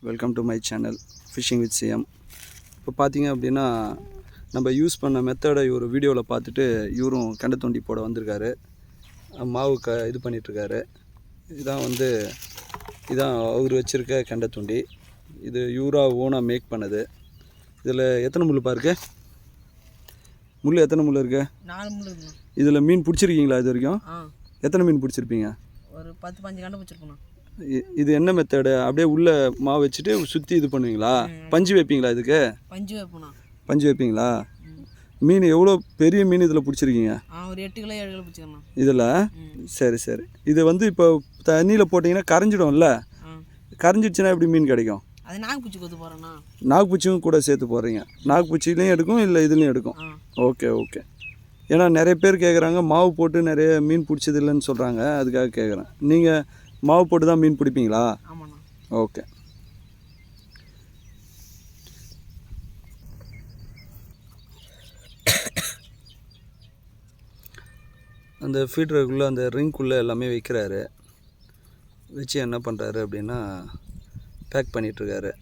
Welcome to my channel fishing with CM. இப்போ பார்த்தீங்க அப்படின்னா நம்ம யூஸ் பண்ண மெத்தடை ஒரு வீடியோவில் பார்த்துட்டு இவரும் கெண்டை தூண்டி போட வந்திருக்காரு. மாவு இது பண்ணிகிட்ருக்காரு. இதான் அவர் வச்சுருக்க கெண்டை தூண்டி. இது இவராக ஓனாக மேக் பண்ணது. இதில் எத்தனை முள்ளுப்பா இருக்குது? முள் எத்தனை முள் இருக்குது? 4 முள் இருக்குண்ணா. இதில் மீன் பிடிச்சிருக்கீங்களா இது வரைக்கும்? எத்தனை மீன் பிடிச்சிருப்பீங்க? ஒரு 10-15 கண்டை பிடிச்சிருக்கோண்ணா. இது என்ன மெத்தடு? அப்படியே உள்ளே மாவு வச்சுட்டு சுற்றி இது பண்ணுவீங்களா? பஞ்சு வைப்பீங்களா? இதுக்கு பஞ்சு வைப்போண்ணா. பஞ்சு வைப்பீங்களா? மீன் எவ்வளோ பெரிய மீன் இதில் பிடிச்சிருக்கீங்க? ஒரு 8 கிலோ 7 கிலோ பிடிச்சிக்கணும் இதில். சரி. இது இப்போ தண்ணியில் போட்டிங்கன்னா கரைஞ்சிடும்ல? கரைஞ்சிடுச்சுன்னா எப்படி மீன் கிடைக்கும்? அது நாகப்பூச்சி கொத்து போகிறேண்ணா. நாகப்பூச்சியும் கூட சேர்த்து போடுறீங்க? நாகப்பூச்சிலையும் எடுக்கும், இல்லை இதுலேயும் எடுக்கும். ஓகே. ஏன்னா நிறைய பேர் கேட்குறாங்க, மாவு போட்டு நிறைய மீன் பிடிச்சது இல்லைன்னு சொல்கிறாங்க. அதுக்காக கேட்குறேன். நீங்கள் மாவு போட்டு தான் மீன் பிடிப்பீங்களா? ஆமாண்ணா. ஓகே. அந்த ஃபீடருக்குள்ளே அந்த ரிங்குள்ளே எல்லாமே வைக்கிறாரு. வச்சு என்ன பண்ணுறாரு அப்படின்னா பேக் பண்ணிகிட்ருக்காரு.